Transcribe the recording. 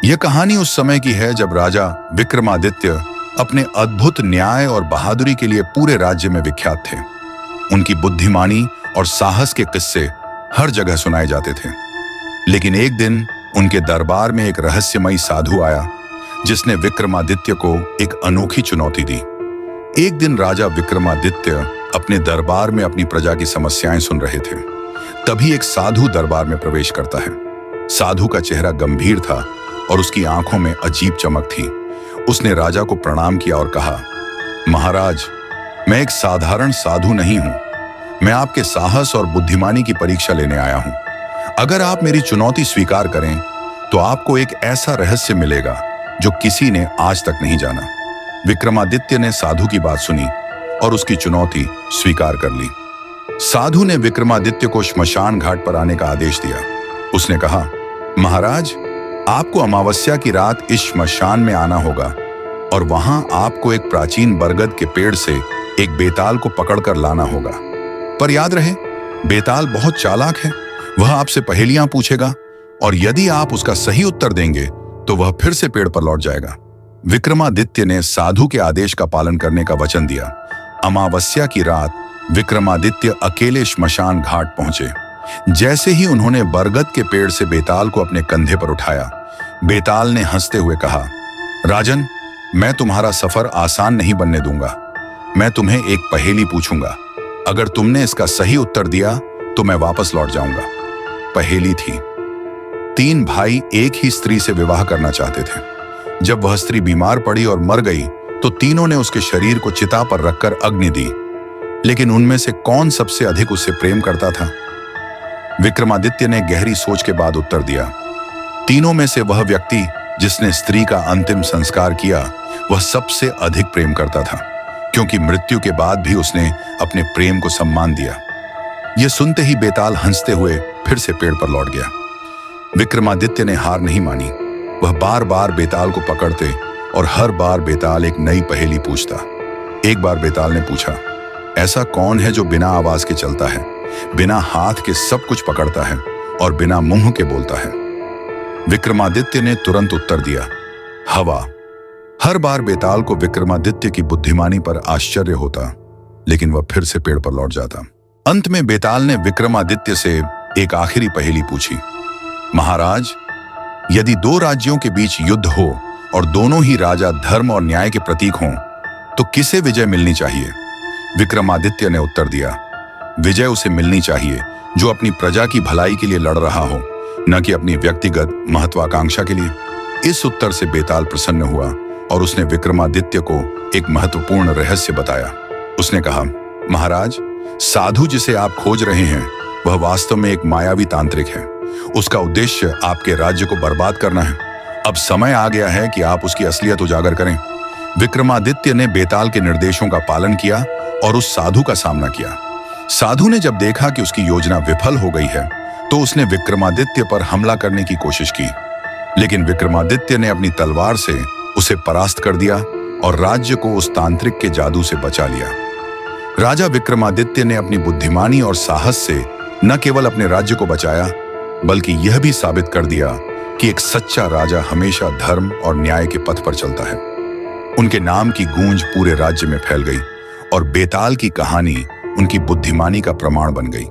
यह कहानी उस समय की है जब राजा विक्रमादित्य अपने अद्भुत न्याय और बहादुरी के लिए पूरे राज्य में विख्यात थे। उनकी बुद्धिमानी और साहस के किस्से हर जगह सुनाए जाते थे। लेकिन एक दिन उनके दरबार में एक रहस्यमयी साधु आया जिसने विक्रमादित्य को एक अनोखी चुनौती दी। एक दिन राजा विक्रमादित्य अपने दरबार में अपनी प्रजा की समस्याएं सुन रहे थे। तभी एक साधु दरबार में प्रवेश करता है। साधु का चेहरा गंभीर था और उसकी आंखों में अजीब चमक थी। उसने राजा को प्रणाम किया और कहा, महाराज, मैं एक साधारण साधु नहीं हूं। मैं आपके साहस और बुद्धिमानी की परीक्षा लेने आया हूं। अगर आप मेरी चुनौती स्वीकार करें तो आपको एक ऐसा रहस्य मिलेगा जो किसी ने आज तक नहीं जाना। विक्रमादित्य ने साधु की बात सुनी और उसकी चुनौती स्वीकार कर ली। साधु ने विक्रमादित्य को श्मशान घाट पर आने का आदेश दिया। उसने कहा, महाराज, आपको अमावस्या की रात इस श्मशान में आना होगा और वहां आपको एक प्राचीन बरगद के पेड़ से एक बेताल को पकड़कर लाना होगा। पर याद रहे, बेताल बहुत चालाक है। वह आपसे पहेलियां पूछेगा और यदि आप उसका सही उत्तर देंगे तो वह फिर से पेड़ पर लौट जाएगा। विक्रमादित्य ने साधु के आदेश का पालन करने का वचन दिया। अमावस्या की रात विक्रमादित्य अकेले श्मशान घाट पहुंचे। जैसे ही उन्होंने बरगद के पेड़ से बेताल को अपने कंधे पर उठाया, बेताल ने हंसते हुए कहा, राजन, मैं तुम्हारा सफर आसान नहीं बनने दूंगा। मैं तुम्हें एक पहेली पूछूंगा। अगर तुमने इसका सही उत्तर दिया तो मैं वापस लौट जाऊंगा। पहेली थी, 3 भाई एक ही स्त्री से विवाह करना चाहते थे। जब वह स्त्री बीमार पड़ी और मर गई तो तीनों ने उसके शरीर को चिता पर रखकर अग्नि दी। लेकिन उनमें से कौन सबसे अधिक उससे प्रेम करता था? विक्रमादित्य ने गहरी सोच के बाद उत्तर दिया, तीनों में से वह व्यक्ति जिसने स्त्री का अंतिम संस्कार किया वह सबसे अधिक प्रेम करता था, क्योंकि मृत्यु के बाद भी उसने अपने प्रेम को सम्मान दिया। यह सुनते ही बेताल हंसते हुए फिर से पेड़ पर लौट गया। विक्रमादित्य ने हार नहीं मानी। वह बार बार बेताल को पकड़ते और हर बार बेताल एक नई पहेली पूछता। एक बार बेताल ने पूछा, ऐसा कौन है जो बिना आवाज के चलता है, बिना हाथ के सब कुछ पकड़ता है और बिना मुंह के बोलता है? विक्रमादित्य ने तुरंत उत्तर दिया, हवा। हर बार बेताल को विक्रमादित्य की बुद्धिमानी पर आश्चर्य होता, लेकिन वह फिर से पेड़ पर लौट जाता। अंत में बेताल ने विक्रमादित्य से एक आखिरी पहेली पूछी, महाराज, यदि 2 राज्यों के बीच युद्ध हो और दोनों ही राजा धर्म और न्याय के प्रतीक हों, तो किसे विजय मिलनी चाहिए? विक्रमादित्य ने उत्तर दिया, विजय उसे मिलनी चाहिए जो अपनी प्रजा की भलाई के लिए लड़ रहा हो, न कि अपनी व्यक्तिगत महत्वाकांक्षा के लिए। इस उत्तर से बेताल प्रसन्न हुआ और उसने विक्रमादित्य को एक महत्वपूर्ण रहस्य बताया। उसने कहा, महाराज, साधु जिसे आप खोज रहे हैं वह वास्तव में एक मायावी तांत्रिक है। उसका उद्देश्य आपके राज्य को बर्बाद करना है। अब समय आ गया है कि आप उसकी असलियत उजागर करें। विक्रमादित्य ने बेताल के निर्देशों का पालन किया और उस साधु का सामना किया। साधु ने जब देखा कि उसकी योजना विफल हो गई है तो उसने विक्रमादित्य पर हमला करने की कोशिश की, लेकिन विक्रमादित्य ने अपनी तलवार से उसे परास्त कर दिया और राज्य को उस तांत्रिक के जादू से बचा लिया। राजा विक्रमादित्य ने अपनी बुद्धिमानी और साहस से न केवल अपने राज्य को बचाया, बल्कि यह भी साबित कर दिया कि एक सच्चा राजा हमेशा धर्म और न्याय के पथ पर चलता है। उनके नाम की गूंज पूरे राज्य में फैल गई और बेताल की कहानी उनकी बुद्धिमानी का प्रमाण बन गई।